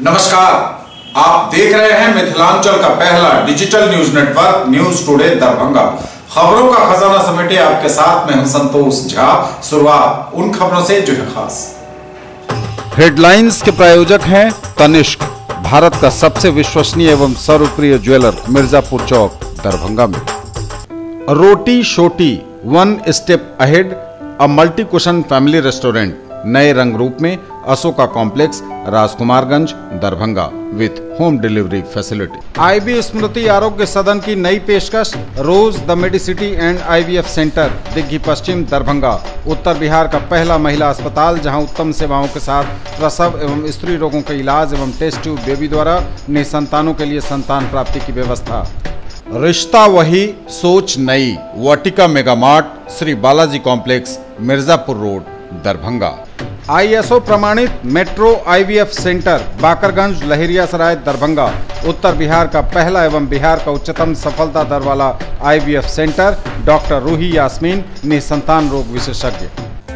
नमस्कार, आप देख रहे हैं मिथिलांचल का पहला digital news network news today Darbhanga. खबरों का खजाना समेटे आपके साथ में हूं संतोष झा। शुरुआत उन खबरों से जो है खास। हेडलाइंस के प्रायोजक हैं तनिष्क, भारत का सबसे विश्वसनीय एवं सर्वप्रिय ज्वेलर, मिर्जापुर चौक, दरभंगा में। Roti Shoti, one step ahead, a multi cuisine family restaurant, नए रंग रूप में, Ashoka complex, Rajkumarganj, Darbhanga, with home delivery facility. IB Smriti Arogya Sadan की नई पेशकश, Rose the Medicity and IVF centre, Digghi Paschim, Darbhanga, उत्तर बिहार का पहला महिला अस्पताल जहां उत्तम सेवाओं के साथ प्रसव एवं स्त्री रोगों का इलाज एवं टेस्ट ट्यूब बेबी द्वारा निसंतानों के लिए संतान प्राप्ति की व्यवस्था। रिश्ता वही, सोच नई, Vatika mega mart, Shri Balaji complex, Mirzapur road, Darbhanga. ISO प्रमाणित metro IVF centre, Bakarganj, Laheriasarai, Darbhanga, उत्तर बिहार का पहला एवं बिहार का उच्चतम सफलता दर वाला IVF centre, doctor Roohi Yasmin, निसंतान रोग विशेषज्ञ।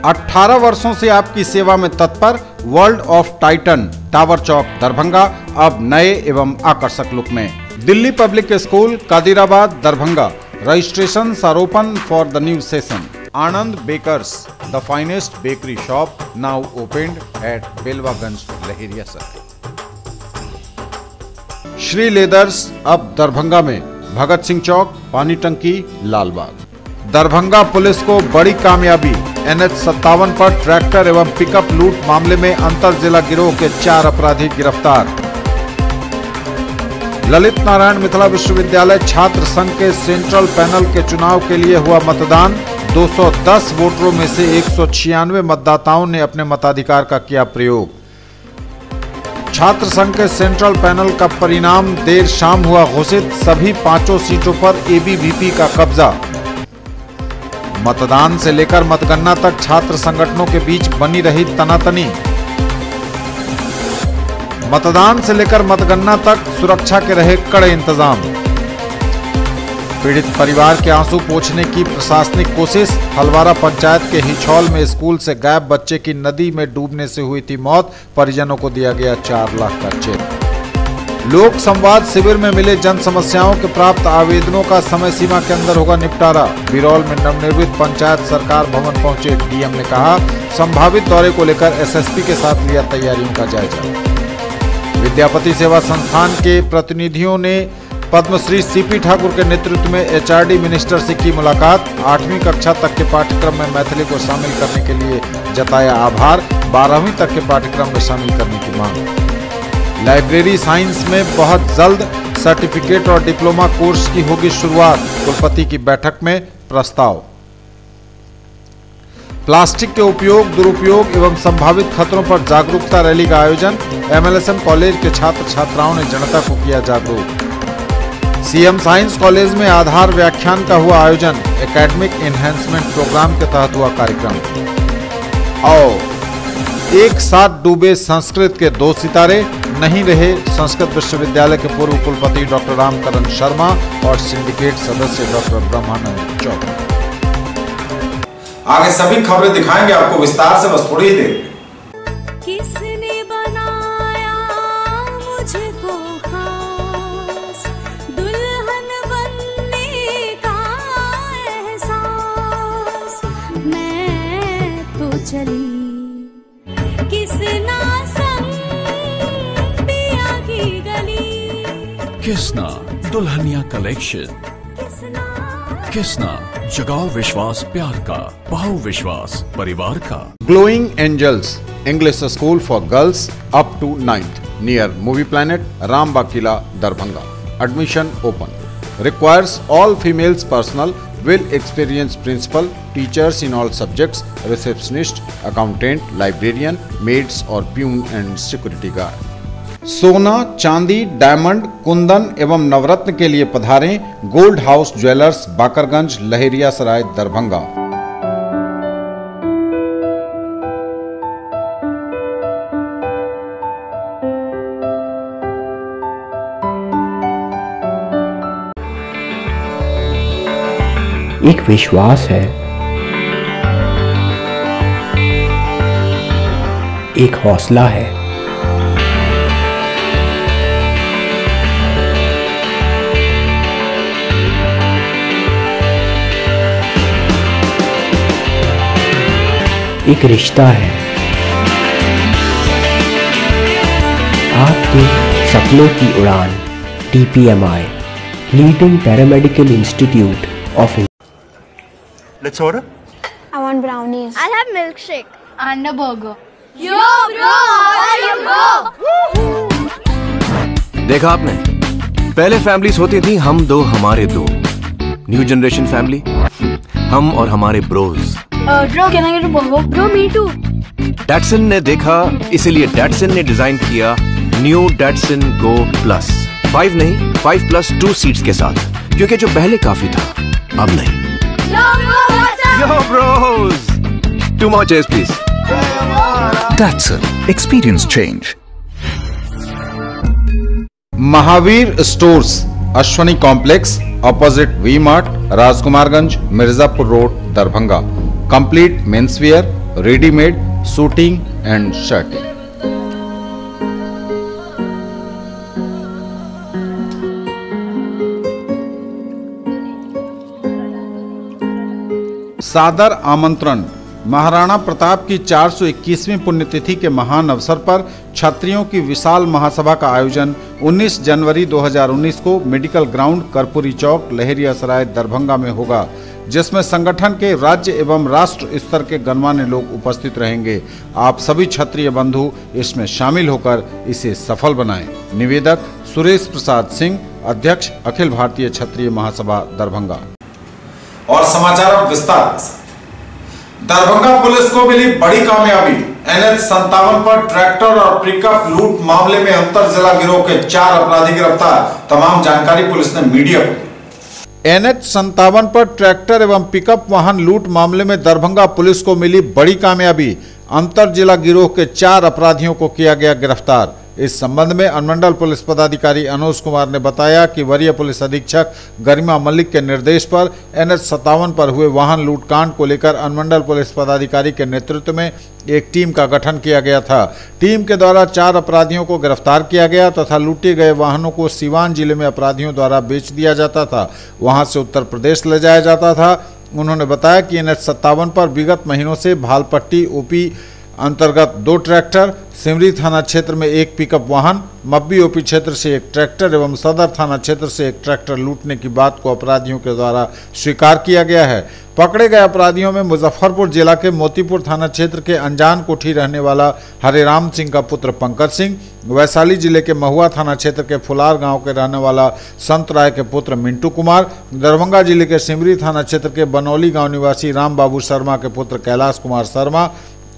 18 वर्षों से आपकी सेवा में तत्पर world of Titan, tower Chowk, Darbhanga, अब नए एवं आकर्षक लुक में। Delhi public school, Kadirabad, Darbhanga, registration are open for the new session. Anand bakers, the finest bakery shop, now opened at Belwaganj, Laheriasarai. Shri leathers, अब दरभंगा में, भगत सिंह चौक, पानी टंकी, लालबाग। दरभंगा पुलिस को बड़ी कामयाबी, NH 57 पर ट्रैक्टर एवं पिकअप लूट मामले में अंतर जिला गिरोह के 4 अपराधी गिरफ्तार। ललित नारायण मिथिला विश्वविद्यालय छात्र संघ के सेंट्रल पैनल के चुनाव के लिए हुआ मतदान। 210 वोटरों में से 196 मतदाताओं ने अपने मताधिकार का किया प्रयोग। छात्र संघ के सेंट्रल पैनल का परिणाम देर शाम हुआ घोषित, सभी 5 सीटों पर ABVP का कब्जा। मतदान से लेकर मतगणना तक छात्र संगठनों के बीच बनी रही तनातनी। मतदान से लेकर मतगणना तक सुरक्षा के रहे कड़े इंतजाम। पीड़ित परिवार के आंसू पोंछने की प्रशासनिक कोशिश। हलवारा पंचायत के हिछौल में स्कूल से गायब बच्चे की नदी में डूबने से हुई थी मौत, परिजनों को दिया गया 4 लाख का चेक। लोक संवाद शिविर में मिले जन समस्याओं के प्राप्त आवेदनों का समय सीमा के अंदर होगा निपटारा। बिरौल में नवनिर्मित पंचायत सरकार भवन पहुंचे DM ने कहा, संभावित दौरे को लेकर SSP के साथ लिया तैयारियों का जायजा। विद्यापति सेवा संस्थान के प्रतिनिधियों ने पद्मश्री CP ठाकुर के नेतृत्व में HRD मिनिस्टर से की मुलाकात। 8वीं कक्षा तक के पाठ्यक्रम में मैथिली को शामिल करने के लिए जताया आभार। 12वीं तक के पाठ्यक्रम में शामिल करने की मांग। लाइब्रेरी साइंस में बहुत जल्द सर्टिफिकेट और डिप्लोमा कोर्स की होगी शुरुआत, कुलपति की बैठक में प्रस्ताव। प्लास्टिक के उपयोग, दुरुपयोग एवं संभावित खतरों पर जागरूकता रैली का आयोजन। MLSM कॉलेज के छात्र छात्राओं ने जनता को किया जागरूक। CM साइंस कॉलेज में आधार व्याख्यान का हुआ आयोजन। एकेडमिक एनहेंसमेंट प्रोग्राम के तहत हुआ कार्यक्रम। और एक साथ डूबे संस्कृत के 2 सितारे, नहीं रहे संस्कृत विश्वविद्यालय के पूर्व कुलपति डॉक्टर रामकरण शर्मा और सिंडिकेट सदस्य डॉक्टर ब्रह्मानंद चौधरी। आगे सभी खबरें दिखाएंगे आपको विस्तार से, बस थोड़ी ही देर में। किसने बनाया मुझको खास, दुल्हन बनने का एहसास, मैं तो चली किसना संग पिया की गली। किसना दुल्हनिया कलेक्शन, किसना जगाओ विश्वास प्यार का, पाओ विश्वास परिवार का। Glowing angels English school for girls up to 9th near movie planet, Rambagh किला, Darbhanga. Admission open. Requires all females personal, will experience principal, teachers in all subjects, receptionist, accountant, librarian, maids और प्यून एंड सिक्योरिटी गार्ड। सोना, चांदी, diamond, kundan एवं नवरत्न के लिए पधारें gold house jewellers, Bakarganj, Laheriasarai, Darbhanga. एक विश्वास है, एक हौसला है, एक रिश्ता है। आपके सपनों की उड़ान DPMI, leading paramedical institute of India. Let's order. I want brownies. I'll have milkshake and a burger. Yo bro, how are you bro? देखा आपने, पहले फैमिलीज होती थी हम दो हमारे दो। न्यू जनरेशन फैमिली, हम और हमारे bros. Bro, can I get a burger? Bro, me too. Datsun ने देखा, इसीलिए डैटसन ने डिजाइन किया न्यू डैटसन गो प्लस। 5 नहीं, 5+2 सीट्स के साथ, क्योंकि जो पहले काफी था अब नहीं। Yo bro, what's up? Yo bros, 2 more chairs please. Datsun, experience change. Mahavir stores, Ashwani complex, opposite V mart, Rajkumarganj, Mirzapur road, Darbhanga. Complete menswear, readymade, suiting and shirting. सादर आमंत्रण। महाराणा प्रताप की 421वीं पुण्यतिथि के महान अवसर पर छत्रियों की विशाल महासभा का आयोजन 19 जनवरी 2019 को मेडिकल ग्राउंड, कर्पूरी चौक, लहेरियासराय, दरभंगा में होगा, जिसमें संगठन के राज्य एवं राष्ट्र स्तर के गणमान्य लोग उपस्थित रहेंगे। आप सभी क्षत्रिय बंधु इसमें शामिल होकर इसे सफल बनाएं। निवेदक सुरेश प्रसाद सिंह, अध्यक्ष, अखिल भारतीय क्षत्रिय महासभा, दरभंगा। और समाचार अब विस्तार से। दरभंगा पुलिस को मिली बड़ी कामयाबी। NH57 पर ट्रैक्टर और पिकअप लूट मामले में अंतर जिला गिरोह के 4 अपराधी गिरफ्तार। तमाम जानकारी पुलिस ने मीडिया को दी। NH57 पर ट्रैक्टर एवं पिकअप वाहन लूट मामले में दरभंगा पुलिस को मिली बड़ी कामयाबी। अंतर जिला गिरोह के 4 अपराधियों को किया गया गिरफ्तार। इस संबंध में अनुमंडल पुलिस पदाधिकारी अनुज कुमार ने बताया कि वरीय पुलिस अधीक्षक गरिमा मलिक के निर्देश पर NH57 पर हुए वाहन लूटकांड को लेकर अनुमंडल पुलिस पदाधिकारी के नेतृत्व में एक टीम का गठन किया गया था। टीम के द्वारा 4 अपराधियों को गिरफ्तार किया गया तथा लूटे गए वाहनों को सीवान जिले में अपराधियों द्वारा बेच दिया जाता था, वहां से उत्तर प्रदेश ले जाया जाता था। उन्होंने बताया कि NH57 पर विगत महीनों से भालपट्टी OP अंतर्गत 2 ट्रैक्टर, सिमरी थाना क्षेत्र में 1 पिकअप वाहन, मब्बी OP क्षेत्र से 1 ट्रैक्टर एवं सदर थाना क्षेत्र से 1 ट्रैक्टर लूटने की बात को अपराधियों के द्वारा स्वीकार किया गया है। पकड़े गए अपराधियों में मुजफ्फरपुर जिला के मोतीपुर थाना क्षेत्र के अनजान कोठी रहने वाला हरिराम सिंह का पुत्र पंकज सिंह, वैशाली जिले के महुआ थाना क्षेत्र के फुलार गांव के रहने वाला संत राय के पुत्र मिंटू कुमार, दरभंगा जिले के सिमरी थाना क्षेत्र के बनौली गांव निवासी राम बाबू शर्मा के पुत्र कैलाश कुमार शर्मा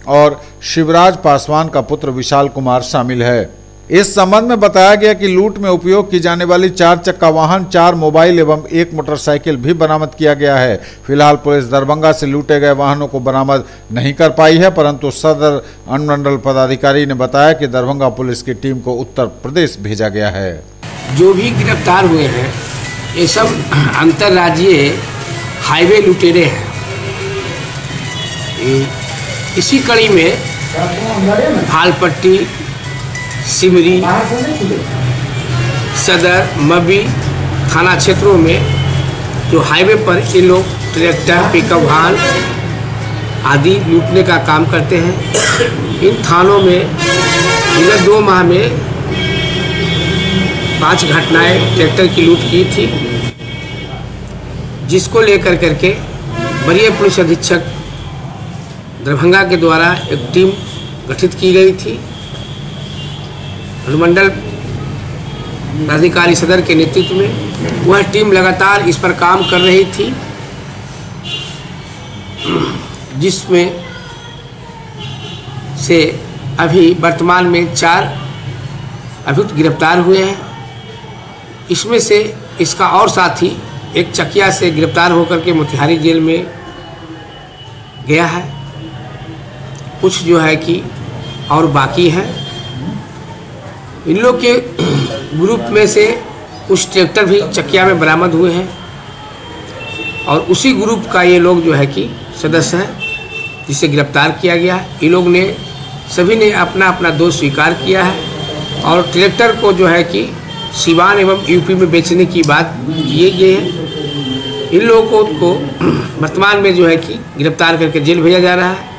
और शिवराज पासवान का पुत्र विशाल कुमार शामिल है। इस संबंध में बताया गया कि लूट में उपयोग की जाने वाली 4 चक्का वाहन, 4 मोबाइल एवं 1 मोटरसाइकिल भी बरामद किया गया है। फिलहाल पुलिस दरभंगा से लूटे गए वाहनों को बरामद नहीं कर पाई है, परंतु सदर अनुमंडल पदाधिकारी ने बताया कि दरभंगा पुलिस की टीम को उत्तर प्रदेश भेजा गया है। जो भी गिरफ्तार हुए हैं ये सब अंतर्राज्यीय हाईवे लुटेरे हैं। इसी कड़ी में हालपट्टी, सिमरी, सदर, मब्बी थाना क्षेत्रों में जो हाईवे पर ये लोग ट्रैक्टर, पिकअप वाहन आदि लूटने का काम करते हैं। इन थानों में विगत 2 माह में 5 घटनाएं ट्रैक्टर की लूट की थी, जिसको लेकर करके वरीय पुलिस अधीक्षक दरभंगा के द्वारा एक टीम गठित की गई थी। अनुमंडल अधिकारी सदर के नेतृत्व में वह टीम लगातार इस पर काम कर रही थी, जिसमें से अभी वर्तमान में 4 अभियुक्त गिरफ्तार हुए हैं। इसमें से इसका और साथी एक चकिया से गिरफ्तार होकर के मोतिहारी जेल में गया है। कुछ जो है कि और बाकी है। इन लोग के ग्रुप में से कुछ ट्रैक्टर भी चकिया में बरामद हुए हैं और उसी ग्रुप का ये लोग जो है कि सदस्य हैं, जिसे गिरफ्तार किया गया है। ये लोग ने सभी ने अपना अपना दोष स्वीकार किया है और ट्रैक्टर को जो है कि सीवान एवं यूपी में बेचने की बात किए गए हैं। इन लोगों को वर्तमान में जो है कि गिरफ्तार करके जेल भेजा जा रहा है।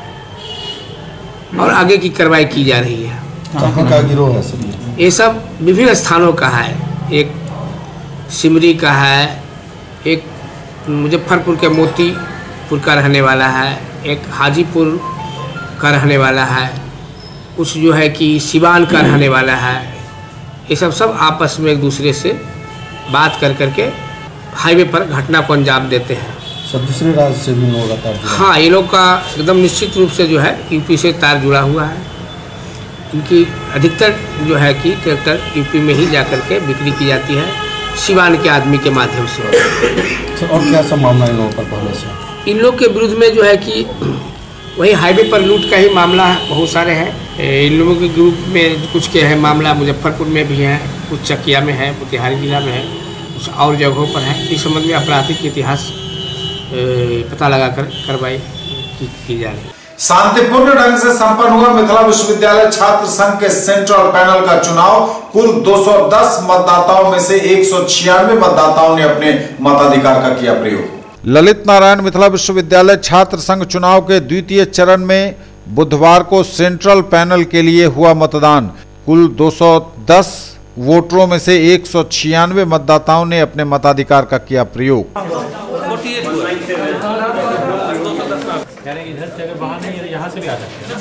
और आगे की कार्रवाई की जा रही है। कहाँ का गिरोह है सर? ये सब विभिन्न स्थानों का है। एक सिमरी का है, एक मुजफ्फरपुर के मोतीपुर का रहने वाला है, एक हाजीपुर का रहने वाला है, कुछ जो है कि सिवान का रहने वाला है। ये सब आपस में एक दूसरे से बात कर करके हाईवे पर घटना को अंजाम देते हैं। सब दूसरे राज्य से भी लोग आता है? हाँ, ये लोग का एकदम निश्चित रूप से जो है यूपी से तार जुड़ा हुआ है। इनकी अधिकतर जो है कि ट्रैक्टर यूपी में ही जाकर के बिक्री की जाती है सिवान के आदमी के माध्यम से। और क्या सब मामला इन लोगों पर पहले से? इन लोग के विरुद्ध में जो है कि वही हाईवे पर लूट का ही मामला बहुत सारे हैं। इन लोगों के ग्रुप में कुछ के है मामला मुजफ्फरपुर में भी है, कुछ चकिया में है, मोतिहारी जिला में है, कुछ और जगहों पर है। इस संबंध में आपराधिक इतिहास पता लगाकर कार्रवाई की जा रही है। शांतिपूर्ण ढंग से संपन्न हुआ मिथिला विश्वविद्यालय छात्र संघ के सेंट्रल पैनल का चुनाव। कुल 210 मतदाताओं में से 196 मतदाताओं ने अपने मताधिकार का किया प्रयोग। ललित नारायण मिथिला विश्वविद्यालय छात्र संघ चुनाव के द्वितीय चरण में बुधवार को सेंट्रल पैनल के लिए हुआ मतदान। कुल 210 वोटरों में से 196 मतदाताओं ने अपने मताधिकार का किया प्रयोग। इधर जगह बाहर नहीं है, यहाँ से भी आ सकते हैं।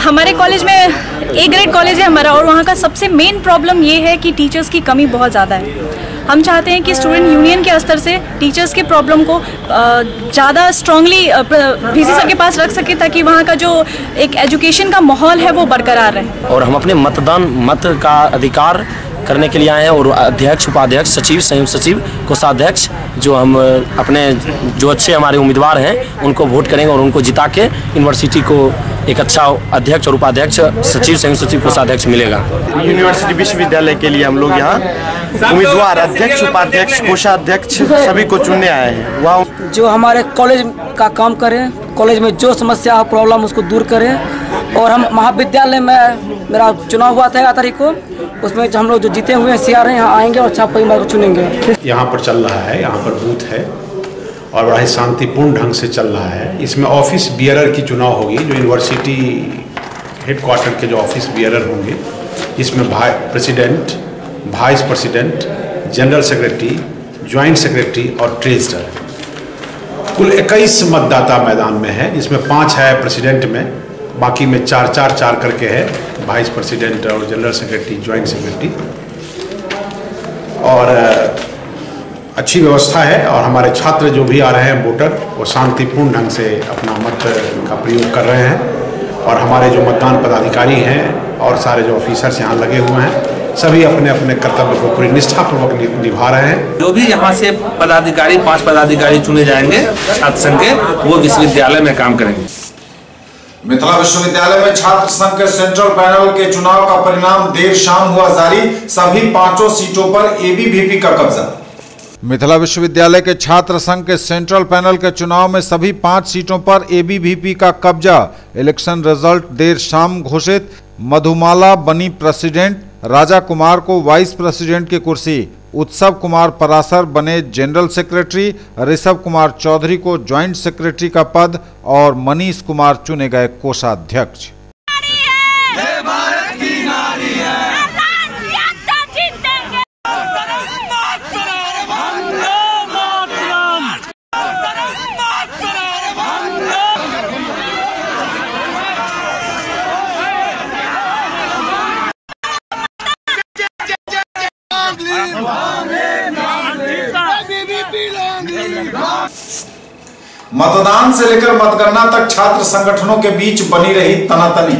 हमारे कॉलेज में ए ग्रेड कॉलेज है हमारा, और वहाँ का सबसे मेन प्रॉब्लम ये है कि टीचर्स की कमी बहुत ज़्यादा है। हम चाहते हैं कि स्टूडेंट यूनियन के स्तर से टीचर्स के प्रॉब्लम को ज़्यादा स्ट्रांगली वीसी सर के पास रख सके, ताकि वहाँ का जो एक एजुकेशन का माहौल है वो बरकरार रहे। और हम अपने मत का अधिकार करने के लिए आए हैं, और अध्यक्ष, उपाध्यक्ष, सचिव, संयुक्त सचिव, कोषाध्यक्ष जो हम अपने जो अच्छे हमारे उम्मीदवार हैं उनको वोट करेंगे और उनको जिता के यूनिवर्सिटी को एक अच्छा अध्यक्ष और उपाध्यक्ष, सचिव, संयुक्त सचिव, कोषाध्यक्ष मिलेगा। यूनिवर्सिटी विश्वविद्यालय के लिए हम लोग यहाँ उम्मीदवार, अध्यक्ष, उपाध्यक्ष, कोषाध्यक्ष सभी को चुनने आए हैं। वहाँ जो हमारे कॉलेज का काम करें, कॉलेज में जो समस्या हो, प्रॉब्लम, उसको दूर करें। और हम महाविद्यालय में मेरा चुनाव हुआ था 11 तारीख को, उसमें हम लोग जो जीते हुए हैं सीआर हैं, यहाँ आएंगे और अच्छा परिवार को चुनेंगे। यहाँ पर चल रहा है, यहाँ पर बूथ है और बड़ा ही शांतिपूर्ण ढंग से चल रहा है। इसमें ऑफिस बियरर की चुनाव होगी, जो यूनिवर्सिटी हेडक्वार्टर के जो ऑफिस बियरर होंगे, जिसमें president, vice president, general secretary, joint secretary और ट्रेजरर। कुल 21 मतदाता मैदान में है, जिसमें 5 है प्रेसिडेंट में, बाकी में 4 करके है, वाइस प्रेसिडेंट और जनरल सेक्रेटरी, ज्वाइंट सेक्रेटरी। और अच्छी व्यवस्था है, और हमारे छात्र जो भी आ रहे हैं वोटर, वो शांतिपूर्ण ढंग से अपना मत का प्रयोग कर रहे हैं। और हमारे जो मतदान पदाधिकारी हैं और सारे जो ऑफिसर्स यहाँ लगे हुए हैं, सभी अपने अपने कर्तव्य को पूरी निष्ठापूर्वक निभा रहे हैं। जो भी यहाँ से पदाधिकारी, 5 पदाधिकारी चुने जाएंगे छात्र संघ के, वो विश्वविद्यालय में काम करेंगे। मिथिला विश्वविद्यालय में छात्र संघ के सेंट्रल पैनल के चुनाव का परिणाम देर शाम हुआ जारी। सभी 5 सीटों पर एबीवीपी का कब्जा। मिथिला विश्वविद्यालय के छात्र संघ के सेंट्रल पैनल के चुनाव में सभी 5 सीटों पर एबीवीपी का कब्जा। इलेक्शन रिजल्ट देर शाम घोषित। मधुमाला बनी प्रेसिडेंट, राजा कुमार को वाइस प्रेसिडेंट की कुर्सी, उत्सव कुमार परासर बने जनरल सेक्रेटरी, ऋषभ कुमार चौधरी को ज्वाइंट सेक्रेटरी का पद और मनीष कुमार चुने गए कोषाध्यक्ष। मतदान से लेकर मतगणना तक छात्र संगठनों के बीच बनी रही तनातनी।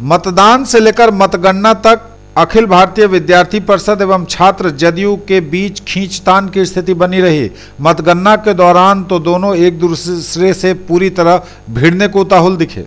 मतदान से लेकर मतगणना तक अखिल भारतीय विद्यार्थी परिषद एवं छात्र जदयू के बीच खींचतान की स्थिति बनी रही। मतगणना के दौरान तो दोनों एक दूसरे से पूरी तरह भिड़ने को उताहुल दिखे।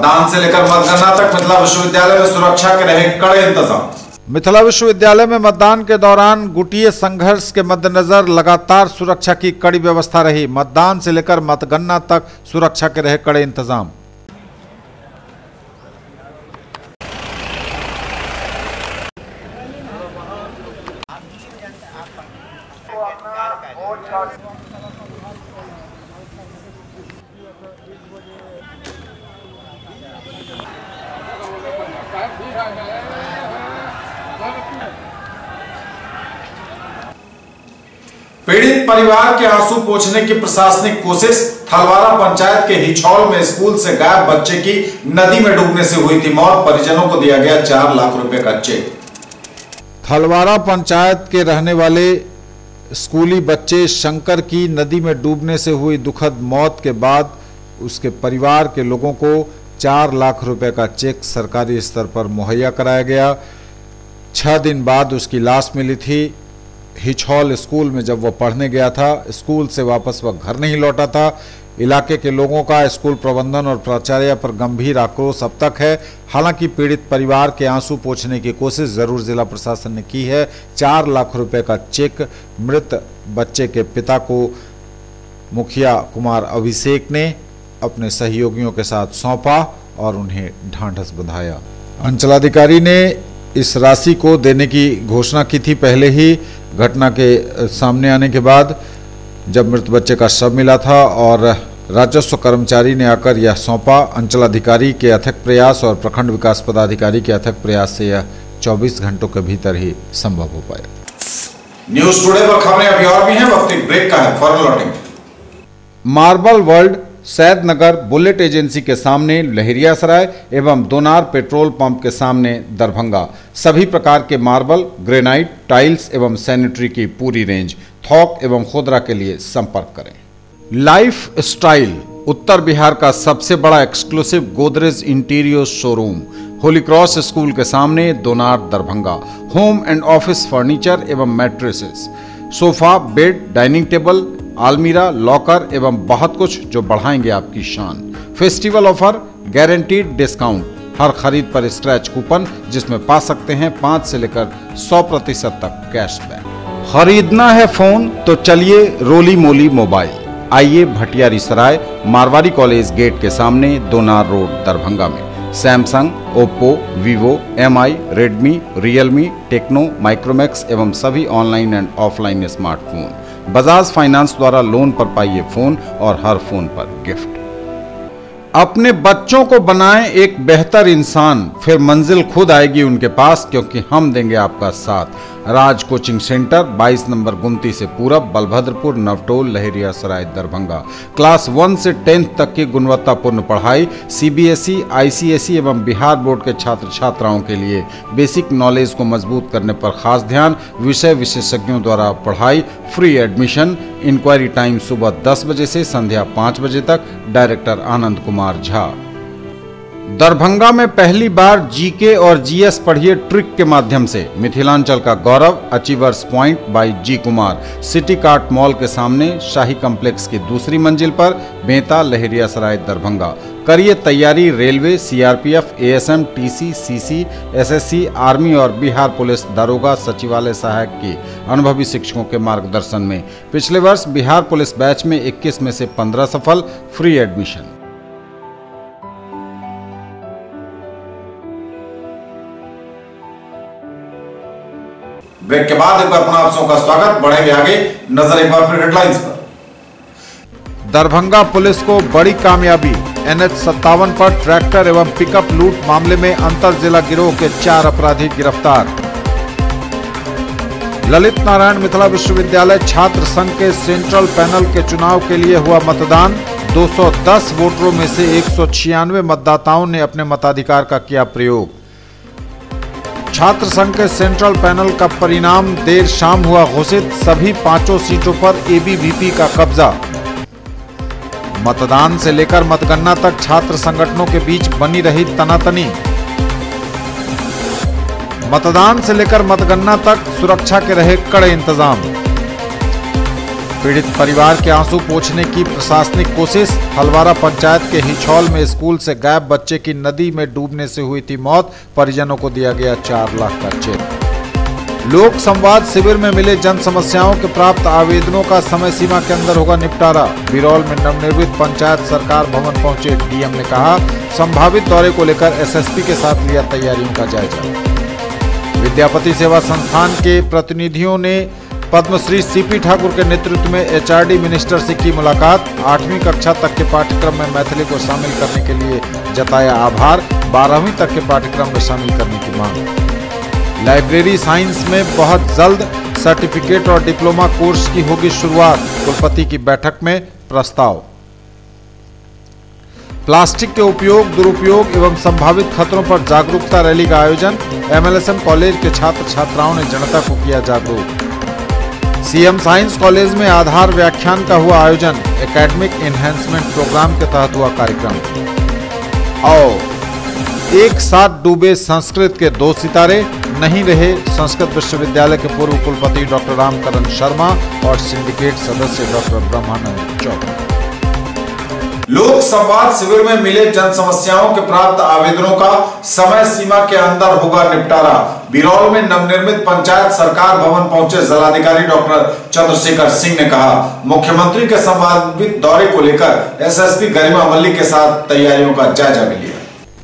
मतदान से लेकर मतगणना तक मिथिला विश्वविद्यालय में सुरक्षा के रहे कड़े इंतजाम। मिथिला विश्वविद्यालय में मतदान के दौरान गुटीय संघर्ष के मद्देनजर लगातार सुरक्षा की कड़ी व्यवस्था रही। मतदान से लेकर मतगणना तक सुरक्षा के रहे कड़े इंतजाम। पीड़ित परिवार के आंसू पोंछने की प्रशासनिक कोशिश। थलवारा पंचायत के हिछौल में स्कूल से गायब बच्चे की नदी में डूबने से हुई थी मौत। परिजनों को दिया गया 4 लाख रुपए का चेक। थलवारा पंचायत के रहने वाले स्कूली बच्चे शंकर की नदी में डूबने से हुई दुखद मौत के बाद उसके परिवार के लोगों को 4 लाख रुपए का चेक सरकारी स्तर पर मुहैया कराया गया। 6 दिन बाद उसकी लाश मिली थी। हिछौल स्कूल में जब वह पढ़ने गया था, स्कूल से वापस वह घर नहीं लौटा था। इलाके के लोगों का स्कूल प्रबंधन और प्राचार्य पर गंभीर आक्रोश अब तक है। हालांकि पीड़ित परिवार के आंसू पोंछने की कोशिश जरूर जिला प्रशासन ने की है। 4 लाख रुपए का चेक मृत बच्चे के पिता को मुखिया कुमार अभिषेक ने अपने सहयोगियों के साथ सौंपा और उन्हें ढांढस बंधाया। अंचलाधिकारी ने इस राशि को देने की घोषणा की थी पहले ही। घटना के सामने आने के बाद जब मृत बच्चे का शव मिला था और राजस्व कर्मचारी ने आकर यह सौंपा। अंचलाधिकारी के अथक प्रयास और प्रखंड विकास पदाधिकारी के अथक प्रयास से यह 24 घंटों के भीतर ही संभव हो पाया। न्यूज टुडे पर खबरें अभी और भी हैं, वक्त एक ब्रेक का है, फौरन लौटेंगे। Marble world Saidnagar bullet agency के सामने लहरियासराय एवं दोनार पेट्रोल पंप के सामने दरभंगा। सभी प्रकार के मार्बल, ग्रेनाइट, टाइल्स एवं सैनिटरी की पूरी रेंज। थोक एवं खुदरा के लिए संपर्क करें। लाइफ स्टाइल उत्तर बिहार का सबसे बड़ा exclusive Godrej interior showroom holy cross school के सामने Donar Darbhanga. Home and office furniture एवं mattresses, sofa, bed, dining table, आलमीरा, लॉकर एवं बहुत कुछ जो बढ़ाएंगे आपकी शान। फेस्टिवल ऑफर, गारंटीड डिस्काउंट, हर खरीद पर स्क्रैच कूपन जिसमें पा सकते हैं 5 से लेकर 100% तक कैशबैक। खरीदना है फोन तो चलिए रोली मोली मोबाइल। आइए भटियारी सराय मारवाड़ी कॉलेज गेट के सामने दोनार रोड दरभंगा में। Samsung, Oppo, Vivo, MI, Redmi, Realme, Tecno, Micromax एवं सभी online and offline smartphone. Bajaj finance द्वारा लोन पर पाइए फोन और हर फोन पर गिफ्ट। अपने बच्चों को बनाएं एक बेहतर इंसान, फिर मंजिल खुद आएगी उनके पास, क्योंकि हम देंगे आपका साथ। राज कोचिंग सेंटर 22 नंबर गुमती से पूरब, बलभद्रपुर, नवटोल, लहरियासराय, दरभंगा। क्लास 1 से 10th तक की गुणवत्तापूर्ण पढ़ाई। CBSE, ICSE एवं बिहार बोर्ड के छात्र छात्राओं के लिए बेसिक नॉलेज को मजबूत करने पर खास ध्यान। विषय विशेषज्ञों द्वारा पढ़ाई। Free admission. इंक्वायरी टाइम सुबह 10 बजे से संध्या 5 बजे तक। डायरेक्टर आनंद कुमार झा। दरभंगा में पहली बार GK और GS पढ़िए ट्रिक के माध्यम से। मिथिलांचल का गौरव, achievers point by G Kumar. City cart mall के सामने, शाही कॉम्प्लेक्स की दूसरी मंजिल पर, बेंता, लहरियासराय, दरभंगा। करिए तैयारी railway, CRPF, ASM, TC, CC, SSC, army और बिहार पुलिस दारोगा सचिवालय सहायक की अनुभवी शिक्षकों के मार्गदर्शन में। पिछले वर्ष बिहार पुलिस बैच में 21 में से 15 सफल। Free admission. ब्रेक के बाद एक बार पुनः आप सबका स्वागत। बढ़ेंगे आगे, नजर एक बार फिर हेडलाइंस पर। दरभंगा पुलिस को बड़ी कामयाबी। NH57 पर ट्रैक्टर एवं पिकअप लूट मामले में अंतर जिला गिरोह के 4 अपराधी गिरफ्तार। ललित नारायण मिथिला विश्वविद्यालय छात्र संघ के सेंट्रल पैनल के चुनाव के लिए हुआ मतदान। 210 वोटरों में से 196 मतदाताओं ने अपने मताधिकार का किया प्रयोग। छात्र संघ के सेंट्रल पैनल का परिणाम देर शाम हुआ घोषित। सभी 5 सीटों पर ABVP का कब्जा। मतदान से लेकर मतगणना तक छात्र संगठनों के बीच बनी रही तनातनी। मतदान से लेकर मतगणना तक सुरक्षा के रहे कड़े इंतजाम। पीड़ित परिवार के आंसू पोंछने की प्रशासनिक कोशिश। हलवारा पंचायत के हिछौल में स्कूल से गायब बच्चे की नदी में डूबने से हुई थी मौत। परिजनों को दिया गया 4 लाख का चेक। लोक संवाद शिविर में मिले जन समस्याओं के प्राप्त आवेदनों का समय सीमा के अंदर होगा निपटारा। बिरौल में नवनिर्मित पंचायत सरकार भवन पहुंचे डीएम ने कहा, संभावित दौरे को लेकर एसएसपी के साथ लिया तैयारियों का जायजा। विद्यापति सेवा संस्थान के प्रतिनिधियों ने पद्मश्री सीपी ठाकुर के नेतृत्व में एचआरडी मिनिस्टर से की मुलाकात। 8वीं कक्षा तक के पाठ्यक्रम में मैथिली को शामिल करने के लिए जताया आभार। 12वीं तक के पाठ्यक्रम में शामिल करने की मांग। लाइब्रेरी साइंस में बहुत जल्द सर्टिफिकेट और डिप्लोमा कोर्स की होगी शुरुआत। कुलपति की बैठक में प्रस्ताव। प्लास्टिक के उपयोग, दुरुपयोग एवं संभावित खतरों पर जागरूकता रैली का आयोजन। एमएलएसएम कॉलेज के छात्र छात्राओं ने जनता को किया जागरूक। सीएम साइंस कॉलेज में आधार व्याख्यान का हुआ आयोजन। एकेडमिक एनहेंसमेंट प्रोग्राम के तहत हुआ कार्यक्रम। और एक साथ डूबे संस्कृत के 2 सितारे, नहीं रहे संस्कृत विश्वविद्यालय के पूर्व कुलपति डॉक्टर रामकरण शर्मा और सिंडिकेट सदस्य डॉक्टर ब्रह्मानंद चौधरी। लोक संवाद शिविर में मिले जन समस्याओं के प्राप्त आवेदनों का समय सीमा के अंदर होगा निपटारा। बिरौल में नवनिर्मित पंचायत सरकार भवन पहुंचे जिलाधिकारी डॉक्टर चंद्रशेखर सिंह ने कहा, मुख्यमंत्री के संभावित दौरे को लेकर एसएसपी गरिमा मल्लिक के साथ तैयारियों का जायजा भी लिया।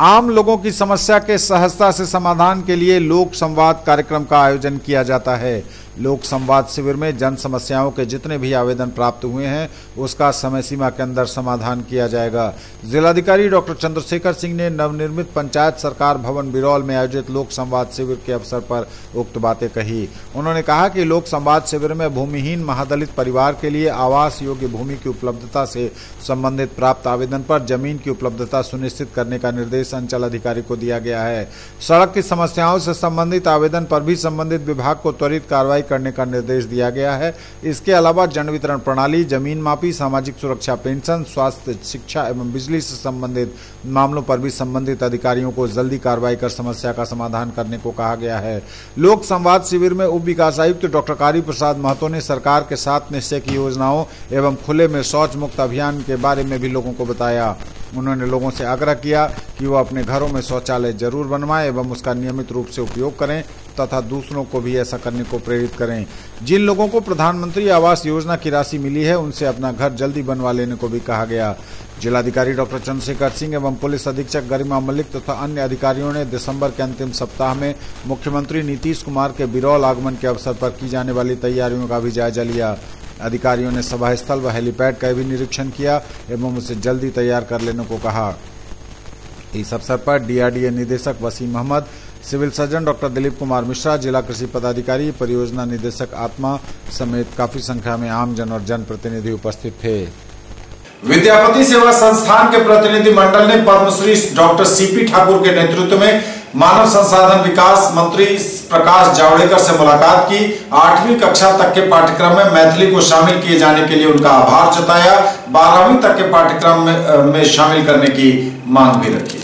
आम लोगों की समस्या के सहजता से समाधान के लिए लोक संवाद कार्यक्रम का आयोजन किया जाता है। लोक संवाद शिविर में जन समस्याओं के जितने भी आवेदन प्राप्त हुए हैं उसका समय सीमा के अंदर समाधान किया जाएगा। जिलाधिकारी डॉक्टर चंद्रशेखर सिंह ने नवनिर्मित पंचायत सरकार भवन बिरौल में आयोजित लोक संवाद शिविर के अवसर पर उक्त बातें कही। उन्होंने कहा कि लोक संवाद शिविर में भूमिहीन महादलित परिवार के लिए आवास योग्य भूमि की उपलब्धता से संबंधित प्राप्त आवेदन पर जमीन की उपलब्धता सुनिश्चित करने का निर्देश अंचल अधिकारी को दिया गया है। सड़क की समस्याओं से संबंधित आवेदन पर भी संबंधित विभाग को त्वरित कार्रवाई करने का निर्देश दिया गया है। इसके अलावा जन वितरण प्रणाली, जमीन मापी, सामाजिक सुरक्षा पेंशन, स्वास्थ्य, शिक्षा एवं बिजली से संबंधित मामलों पर भी संबंधित अधिकारियों को जल्दी कार्रवाई कर समस्या का समाधान करने को कहा गया है। लोक संवाद शिविर में उप विकास आयुक्त डॉक्टर कारी प्रसाद महतो ने सरकार के 7 निश्चय की योजनाओं एवं खुले में शौच मुक्त अभियान के बारे में भी लोगों को बताया। उन्होंने लोगों से आग्रह किया कि वो अपने घरों में शौचालय जरूर बनवाएं एवं उसका नियमित रूप से उपयोग करें तथा दूसरों को भी ऐसा करने को प्रेरित करें। जिन लोगों को प्रधानमंत्री आवास योजना की राशि मिली है उनसे अपना घर जल्दी बनवा लेने को भी कहा गया। जिलाधिकारी डॉक्टर चंद्रशेखर सिंह एवं पुलिस अधीक्षक गरिमा मल्लिक तथा अन्य अधिकारियों ने दिसंबर के अंतिम सप्ताह में मुख्यमंत्री नीतीश कुमार के बिरौल आगमन के अवसर पर की जाने वाली तैयारियों का भी जायजा लिया। अधिकारियों ने सभा स्थल व हेलीपैड का भी निरीक्षण किया एवं उसे जल्दी तैयार कर लेने को कहा। इस अवसर पर डीआरडीए निदेशक Wasim Ahmad, civil surgeon doctor Dilip Kumar Mishra, जिला कृषि पदाधिकारी, परियोजना निदेशक आत्मा समेत काफी संख्या में आमजन और जनप्रतिनिधि उपस्थित थे। विद्यापति सेवा संस्थान के प्रतिनिधि मंडल ने पद्मश्री डॉक्टर सीपी ठाकुर के नेतृत्व में मानव संसाधन विकास मंत्री प्रकाश जावड़ेकर से मुलाकात की। 8वीं कक्षा तक के पाठ्यक्रम में मैथिली को शामिल किए जाने के लिए उनका आभार जताया। 12वीं तक के पाठ्यक्रम में शामिल करने की मांग भी रखी।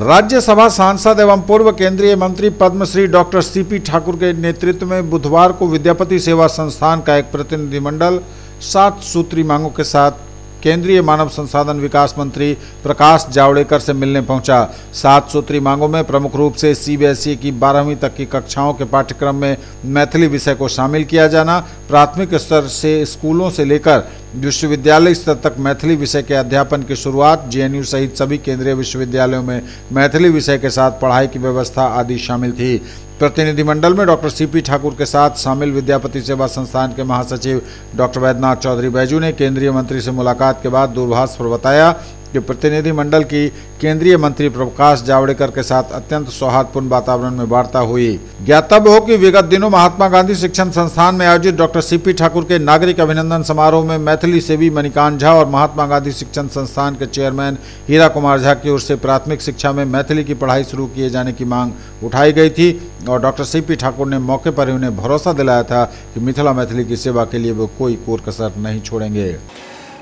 राज्यसभा सांसद एवं पूर्व केंद्रीय मंत्री पद्मश्री डॉक्टर सीपी ठाकुर के नेतृत्व में बुधवार को विद्यापति सेवा संस्थान का एक प्रतिनिधिमंडल 7 सूत्री मांगों के साथ केंद्रीय मानव संसाधन विकास मंत्री प्रकाश जावड़ेकर से मिलने पहुंचा। 7 सूत्री मांगों में प्रमुख रूप से सीबीएसई की 12वीं तक की कक्षाओं के पाठ्यक्रम में मैथिली विषय को शामिल किया जाना, प्राथमिक स्तर से स्कूलों से लेकर विश्वविद्यालय स्तर तक मैथिली विषय के अध्यापन की शुरुआत, जेएनयू सहित सभी केंद्रीय विश्वविद्यालयों में मैथिली विषय के साथ पढ़ाई की व्यवस्था आदि शामिल थी। प्रतिनिधिमंडल में डॉक्टर सीपी ठाकुर के साथ शामिल विद्यापति सेवा संस्थान के महासचिव डॉक्टर वैद्यनाथ चौधरी बैजू ने केंद्रीय मंत्री से मुलाकात के बाद दूरभाष पर बताया कि प्रतिनिधिमंडल की केंद्रीय मंत्री प्रकाश जावड़ेकर के साथ अत्यंत सौहार्दपूर्ण वातावरण में वार्ता हुई। ज्ञातव्य हो कि विगत दिनों महात्मा गांधी शिक्षण संस्थान में आयोजित डॉक्टर सीपी ठाकुर के नागरिक अभिनंदन समारोह में मैथिली सेवी मणिकांत झा और महात्मा गांधी शिक्षण संस्थान के चेयरमैन हीरा कुमार झा की ओर से प्राथमिक शिक्षा में मैथिली की पढ़ाई शुरू किए जाने की मांग उठाई गई थी और डॉक्टर सीपी ठाकुर ने मौके पर ही उन्हें भरोसा दिलाया था कि मिथिला मैथिली की सेवा के लिए वो कोई कोर कसर नहीं छोड़ेंगे।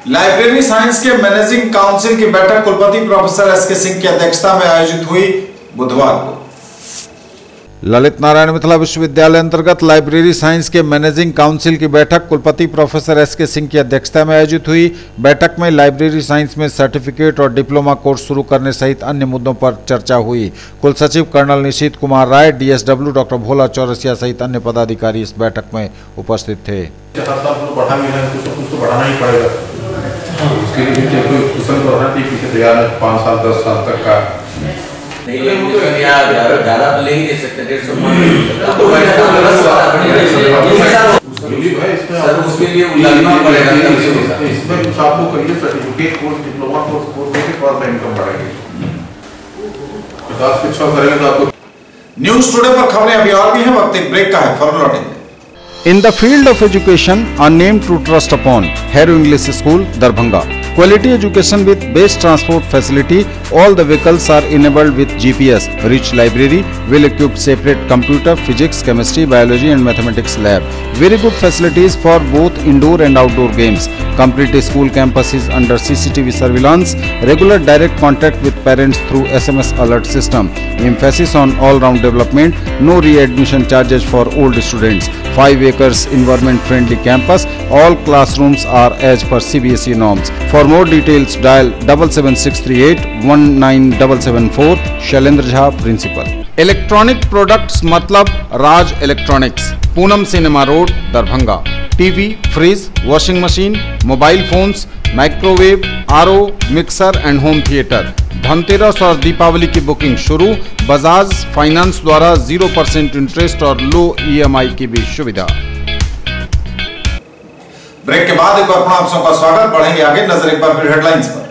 लाइब्रेरी साइंस के मैनेजिंग काउंसिल की बैठक कुलपति प्रोफेसर एसके सिंह की अध्यक्षता में आयोजित हुई बुधवार को। ललित नारायण मिथिला विश्वविद्यालय अंतर्गत लाइब्रेरी साइंस के मैनेजिंग काउंसिल की बैठक कुलपति प्रोफेसर एस.के. सिंह की अध्यक्षता में आयोजित हुई। बैठक में लाइब्रेरी साइंस में सर्टिफिकेट और डिप्लोमा कोर्स शुरू करने सहित अन्य मुद्दों पर चर्चा हुई। कुल सचिव colonel Nishit Kumar Rai, DSW doctor भोला चौरसिया सहित अन्य पदाधिकारी इस बैठक में उपस्थित थे। ज्यादा ले ही दे सकते 150 सर उसके लिए लगना पड़ेगा। इसमें कुछ आप लोग करिए सर्टिफिकेट कोर्स, डिप्लोमा कोर्स के और इनकम बढ़ाएगी 50 के 6 करेंगे तो आपको। न्यूज टुडे पर खबरें अभी और भी हैं, वक्त एक ब्रेक का है, फौरन लौटेंगे। In the field of education, a name to trust upon, Hero English School, Darbhanga. Quality education with best transport facility. All the vehicles are enabled with GPS. Rich library, well-equipped separate computer, physics, chemistry, biology and mathematics lab. Very good facilities for both indoor and outdoor games. Complete school campus is under CCTV surveillance. Regular direct contact with parents through SMS alert system. Emphasis on all-round development. No re-admission charges for old students. 5 acres environment-friendly campus. All classrooms are as per CBSE norms. For more details, dial 77638 19774. Shailendra Jha, principal. Electronic products मतलब Raj electronics, Poonam cinema road, Darbhanga. TV, fridge, washing machine, mobile phones, microwave, RO, mixer and home theatre. Dhanteras और दीपावली की booking शुरू। Bajaj finance द्वारा 0% interest और लो EMI की भी सुविधा। Break के बाद एक बार पुनः आप सबका स्वागत। बढ़ेंगे आगे, नजर एक बार फिर हेडलाइंस पर।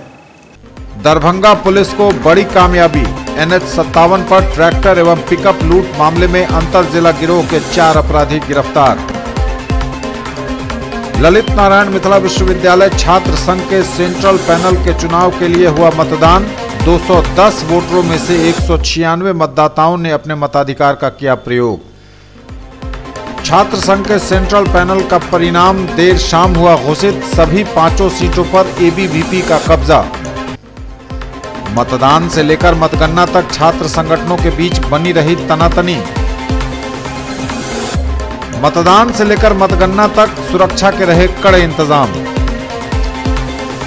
दरभंगा पुलिस को बड़ी कामयाबी। NH57 पर ट्रैक्टर एवं पिकअप लूट मामले में अंतर जिला गिरोह के 4 अपराधी गिरफ्तार। ललित नारायण मिथिला विश्वविद्यालय छात्र संघ के सेंट्रल पैनल के चुनाव के लिए हुआ मतदान। 210 वोटरों में से 196 मतदाताओं ने अपने मताधिकार का किया प्रयोग। छात्र संघ के सेंट्रल पैनल का परिणाम देर शाम हुआ घोषित। सभी 5 सीटों पर ABVP का कब्जा। मतदान से लेकर मतगणना तक छात्र संगठनों के बीच बनी रही तनातनी। मतदान से लेकर मतगणना तक सुरक्षा के रहे कड़े इंतजाम।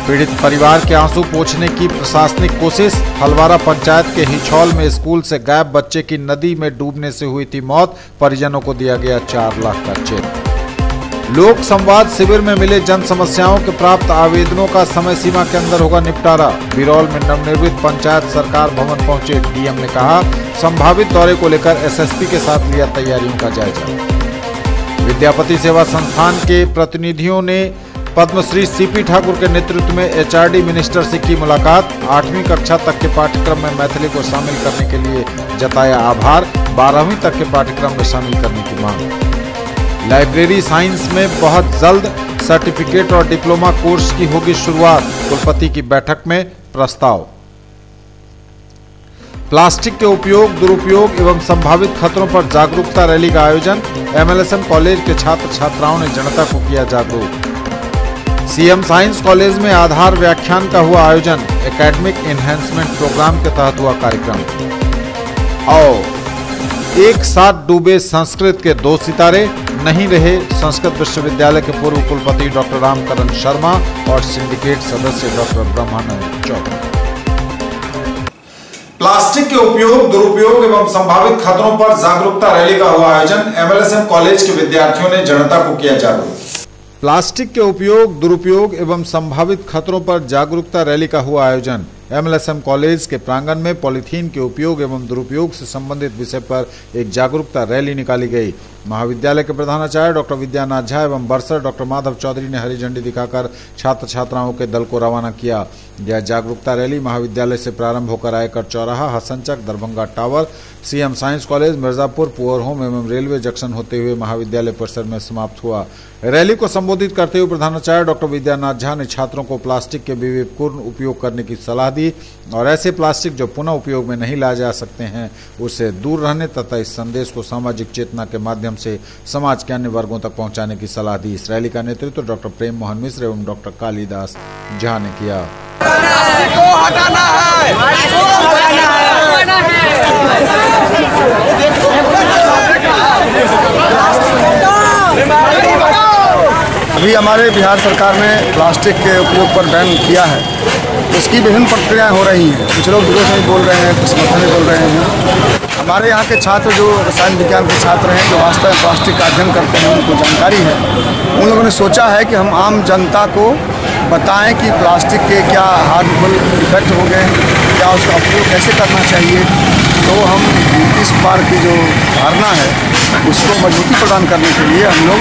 पीड़ित परिवार के आंसू पोंछने की प्रशासनिक कोशिश। हलवारा पंचायत के हिछौल में स्कूल से गायब बच्चे की नदी में डूबने से हुई थी मौत। परिजनों को दिया गया 4 लाख का चेक। लोक संवाद शिविर में मिले जन समस्याओं के प्राप्त आवेदनों का समय सीमा के अंदर होगा निपटारा। बिरौल में नवनिर्मित पंचायत सरकार भवन पहुंचे डीएम ने कहा, संभावित दौरे को लेकर SSP के साथ लिया तैयारियों का जायजा। विद्यापति सेवा संस्थान के प्रतिनिधियों ने पद्मश्री CP ठाकुर के नेतृत्व में HRD मिनिस्टर से की मुलाकात। 8वीं कक्षा तक के पाठ्यक्रम में मैथिली को शामिल करने के लिए जताया आभार। 12वीं तक के पाठ्यक्रम में शामिल करने की मांग। लाइब्रेरी साइंस में बहुत जल्द सर्टिफिकेट और डिप्लोमा कोर्स की होगी शुरुआत। कुलपति की बैठक में प्रस्ताव। प्लास्टिक के उपयोग, दुरुपयोग एवं संभावित खतरों पर जागरूकता रैली का आयोजन। MLSM कॉलेज के छात्र छात्राओं ने जनता को किया जागरूक। CM साइंस कॉलेज में आधार व्याख्यान का हुआ आयोजन। एकेडमिक एनहेंसमेंट प्रोग्राम के तहत हुआ कार्यक्रम। और एक साथ डूबे संस्कृत के 2 सितारे, नहीं रहे संस्कृत विश्वविद्यालय के पूर्व कुलपति डॉक्टर रामकरण शर्मा और सिंडिकेट सदस्य डॉक्टर ब्रह्मानंद चौधरी। प्लास्टिक के उपयोग, दुरुपयोग एवं संभावित खतरों पर जागरूकता रैली का हुआ आयोजन। MLSM कॉलेज के विद्यार्थियों ने जनता को किया जागरूक। प्लास्टिक के उपयोग, दुरुपयोग एवं संभावित खतरों पर जागरूकता रैली का हुआ आयोजन। MLSM कॉलेज के प्रांगण में पॉलीथीन के उपयोग एवं दुरुपयोग से संबंधित विषय पर एक जागरूकता रैली निकाली गई। महाविद्यालय के प्रधानाचार्य डॉक्टर विद्यानाथ झा एवं बरसर डॉक्टर माधव चौधरी ने हरी झंडी दिखाकर छात्र छात्राओं के दल को रवाना किया। यह जागरूकता रैली महाविद्यालय से प्रारंभ होकर आयकर चौराहा, Hasanchak, Darbhanga tower, CM science college, Mirzapur, poor home एवं रेलवे जंक्शन होते हुए महाविद्यालय परिसर में समाप्त हुआ। रैली को संबोधित करते हुए प्रधानाचार्य डॉक्टर विद्यानाथ झा ने छात्रों को प्लास्टिक के विवेकपूर्ण उपयोग करने की सलाह दी और ऐसे प्लास्टिक जो पुनः उपयोग में नहीं लाए जा सकते हैं उससे दूर रहने तथा इस संदेश को सामाजिक चेतना के माध्यम से समाज के अन्य वर्गों तक पहुंचाने की सलाह दी। इस रैली का नेतृत्व डॉक्टर प्रेम मोहन मिश्र एवं डॉक्टर कालीदास झा ने किया। हटाना है। अभी हमारे बिहार सरकार ने प्लास्टिक के उपयोग पर बैन किया है, उसकी विभिन्न प्रक्रियाएँ हो रही हैं। कुछ लोग विरोध में बोल रहे हैं, कुछ समर्थन में बोल रहे हैं। हमारे यहाँ के छात्र जो रसायन विज्ञान के छात्र हैं, जो वास्तव में प्लास्टिक का अध्ययन करते हैं, उनको जानकारी है, उन लोगों ने सोचा है कि हम आम जनता को बताएं कि प्लास्टिक के क्या हार्मफुल इफेक्ट होंगे, क्या उसका उपयोग कैसे करना चाहिए। तो हम इस बार की जो धारणा है उसको मजबूती प्रदान करने के लिए हम लोग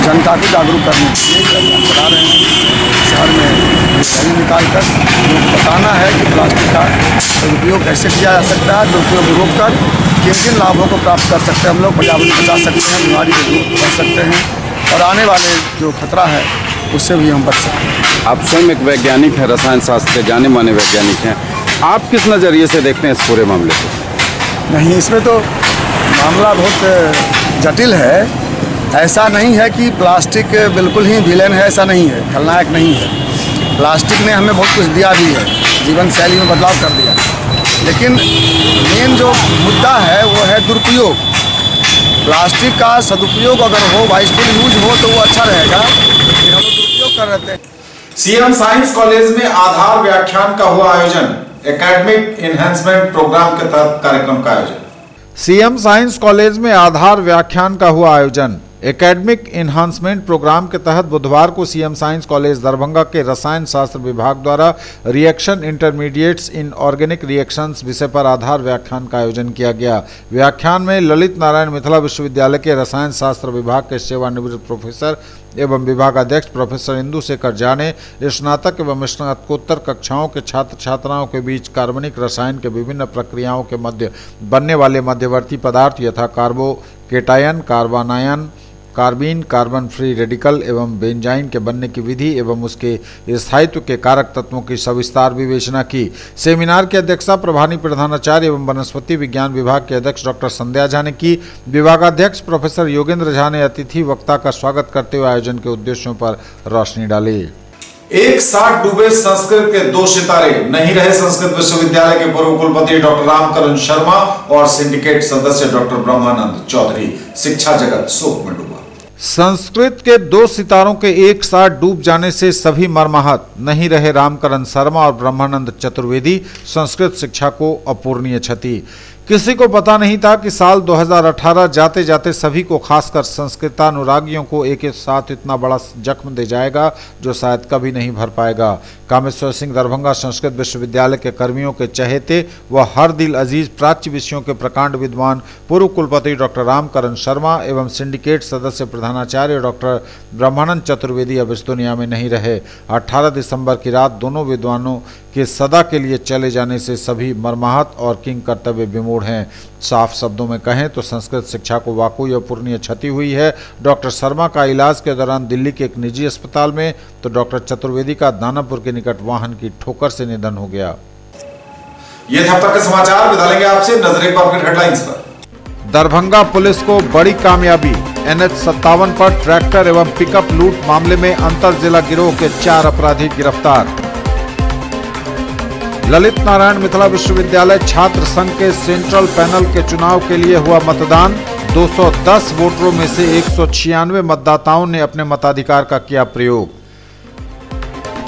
जनता को जागरूक करने के लिए अभियान चला रहे हैं। शहर में रैली निकाल कर लोग बताना है कि प्लास्टिक का सदुपयोग कैसे किया जा सकता है, दुरुपयोग रोककर किन किन लाभों को प्राप्त कर सकते हैं, हम लोग पर्यावरण बचा सकते हैं, बीमारी को दूर कर सकते हैं और आने वाले जो खतरा है उससे भी हम बच सकते हैं। आप स्वयं एक वैज्ञानिक हैं, रसायन शास्त्र के जाने माने वैज्ञानिक हैं, आप किस नज़रिए से देखते हैं इस पूरे मामले को? नहीं, इसमें तो मामला बहुत जटिल है। ऐसा नहीं है कि प्लास्टिक बिल्कुल ही विलेन है, ऐसा नहीं है, खलनायक नहीं है। प्लास्टिक ने हमें बहुत कुछ दिया भी है, जीवन शैली में बदलाव कर दिया, लेकिन मेन जो मुद्दा है वो है दुरुपयोग। प्लास्टिक का सदुपयोग अगर हो, वाइसफुल यूज हो तो वो अच्छा रहेगा, लेकिन हम दुरुपयोग कर रहे थे। सीएम साइंस कॉलेज में आधार व्याख्यान का हुआ आयोजन, एकेडमिक एनहांसमेंट प्रोग्राम के तहत कार्यक्रम का आयोजन। सीएम साइंस कॉलेज में आधार व्याख्यान का हुआ आयोजन। एकेडमिक एनहांसमेंट प्रोग्राम के तहत बुधवार को सीएम साइंस कॉलेज दरभंगा के रसायन शास्त्र विभाग द्वारा reaction intermediates in organic reactions विषय पर आधार व्याख्यान का आयोजन किया गया। व्याख्यान में ललित नारायण मिथिला विश्वविद्यालय के रसायन शास्त्र विभाग के सेवानिवृत्त प्रोफेसर एवं विभागाध्यक्ष प्रोफेसर इंदु शेखर झा ने स्नातक एवं स्नातकोत्तर कक्षाओं के छात्र छात्राओं के बीच कार्बनिक रसायन के विभिन्न प्रक्रियाओं के मध्य बनने वाले मध्यवर्ती पदार्थ यथा carbocation, carbanion, carbene, carbon free radical एवं बेंजाइन के बनने की विधि एवं उसके स्थायित्व के कारक तत्वों की सविस्तार विवेचना की। सेमिनार की अध्यक्षता प्रभारी प्रधानाचार्य एवं वनस्पति विज्ञान विभाग के अध्यक्ष डॉक्टर संध्या झा ने की। विभागाध्यक्ष प्रोफेसर योगेंद्र झा ने अतिथि वक्ता का स्वागत करते हुए आयोजन के उद्देश्यों पर रोशनी डाली। एक साथ डूबे संस्कृत के 2 सितारे, नहीं रहे संस्कृत विश्वविद्यालय के पूर्व कुलपति डॉक्टर रामकरण शर्मा और सिंडिकेट सदस्य डॉक्टर ब्रह्मानंद चौधरी। शिक्षा जगत शोक में डूबा। संस्कृत के 2 सितारों के एक साथ डूब जाने से सभी मर्माहत, नहीं रहे रामकरण शर्मा और ब्रह्मानंद चतुर्वेदी। संस्कृत शिक्षा को अपूरणीय क्षति। किसी को पता नहीं था कि साल 2018 जाते जाते सभी को, खासकर संस्कृतानुरागियों को एक साथ इतना बड़ा जख्म दे जाएगा जो शायद कभी नहीं भर पाएगा। कामेश्वर सिंह दरभंगा संस्कृत विश्वविद्यालय के कर्मियों के चहेते व हर दिल अजीज प्राच्य विषयों के प्रकांड विद्वान पूर्व कुलपति डॉक्टर रामकरण शर्मा एवं सिंडिकेट सदस्य प्रधानाचार्य डॉक्टर ब्रह्मानंद चतुर्वेदी अब इस दुनिया में नहीं रहे। 18 दिसंबर की रात दोनों विद्वानों के सदा के लिए चले जाने से सभी मर्माहत और किंग कर्तव्य विमूढ़ हैं। साफ शब्दों में कहें तो संस्कृत शिक्षा को वाकई अपूरणीय क्षति हुई है। डॉक्टर शर्मा का इलाज के दौरान दिल्ली के एक निजी अस्पताल में, तो डॉक्टर चतुर्वेदी का दानापुर के निकट वाहन की ठोकर से निधन हो गया। ये थे अब तक के समाचार। विदा लेंगे आपसे, नजर एक बार फिर हेडलाइंस पर। दरभंगा पुलिस को बड़ी कामयाबी, NH57 पर ट्रैक्टर एवं पिकअप लूट मामले में अंतर जिला गिरोह के 4 अपराधी गिरफ्तार। ललित नारायण मिथिला विश्वविद्यालय छात्र संघ के सेंट्रल पैनल के चुनाव के लिए हुआ मतदान। 210 वोटरों में से 196 मतदाताओं ने अपने मताधिकार का किया प्रयोग।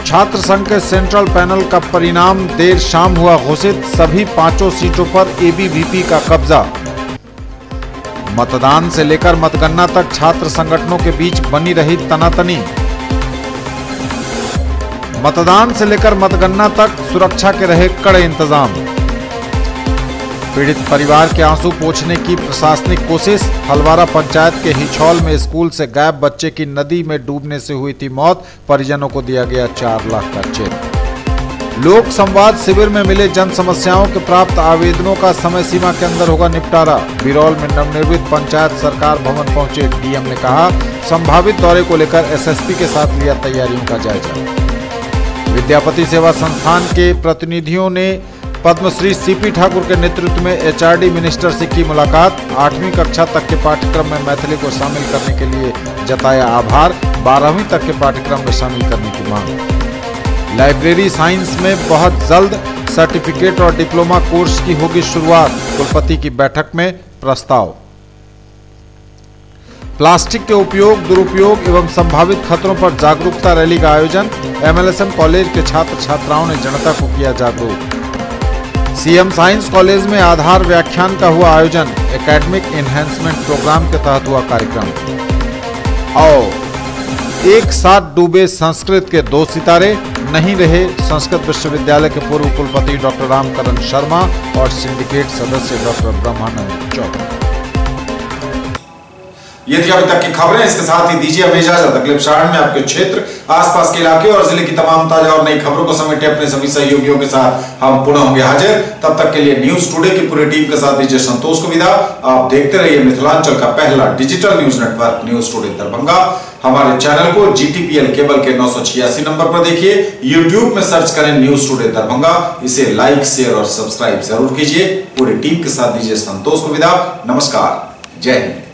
छात्र संघ के सेंट्रल पैनल का परिणाम देर शाम हुआ घोषित। सभी 5 सीटों पर ABVP का कब्जा। मतदान से लेकर मतगणना तक छात्र संगठनों के बीच बनी रही तनातनी। मतदान से लेकर मतगणना तक सुरक्षा के रहे कड़े इंतजाम। पीड़ित परिवार के आंसू पोंछने की प्रशासनिक कोशिश। हलवारा पंचायत के हिछौल में स्कूल से गायब बच्चे की नदी में डूबने से हुई थी मौत। परिजनों को दिया गया 4 लाख का चेक। लोक संवाद शिविर में मिले जन समस्याओं के प्राप्त आवेदनों का समय सीमा के अंदर होगा निपटारा। बिरौल में नवनिर्मित पंचायत सरकार भवन पहुंचे डीएम ने कहा, संभावित दौरे को लेकर SSP के साथ लिया तैयारियों का जायजा। विद्यापति सेवा संस्थान के प्रतिनिधियों ने पद्मश्री CP ठाकुर के नेतृत्व में HRD मिनिस्टर से की मुलाकात। 8वीं कक्षा तक के पाठ्यक्रम में मैथिली को शामिल करने के लिए जताया आभार। 12वीं तक के पाठ्यक्रम में शामिल करने की मांग। लाइब्रेरी साइंस में बहुत जल्द सर्टिफिकेट और डिप्लोमा कोर्स की होगी शुरुआत। कुलपति की बैठक में प्रस्ताव। प्लास्टिक के उपयोग, दुरुपयोग एवं संभावित खतरों पर जागरूकता रैली का आयोजन। MLSM कॉलेज के छात्र छात्राओं ने जनता को किया जागरूक। सीएम साइंस कॉलेज में आधार व्याख्यान का हुआ आयोजन। एकेडमिक एनहेंसमेंट प्रोग्राम के तहत हुआ कार्यक्रम। और एक साथ डूबे संस्कृत के 2 सितारे, नहीं रहे संस्कृत विश्वविद्यालय के पूर्व कुलपति डॉक्टर रामकरण शर्मा और सिंडिकेट सदस्य डॉक्टर ब्रह्मानंद चौधरी। ये थी अभी तक की खबरें। इसके साथ ही दीजिए हमें इजाजत। अगले प्रसारण में आपके क्षेत्र, आसपास के इलाके और जिले की तमाम ताजा और नई खबरों को समेटे अपने सभी सहयोगियों के साथ हम पुनः होंगे हाजिर। तब तक के लिए न्यूज टुडे की पूरी टीम के साथ दीजिए संतोष को विदा। आप देखते रहिए मिथिलांचल का पहला digital news network news today Darbhanga. हमारे चैनल को GTPL केबल के 986 नंबर पर देखिए। YouTube में सर्च करें न्यूज टुडे दरभंगा। इसे लाइक, शेयर और सब्सक्राइब जरूर कीजिए। पूरी टीम के साथ दीजिए संतोष को विदा। नमस्कार, जय हिंद।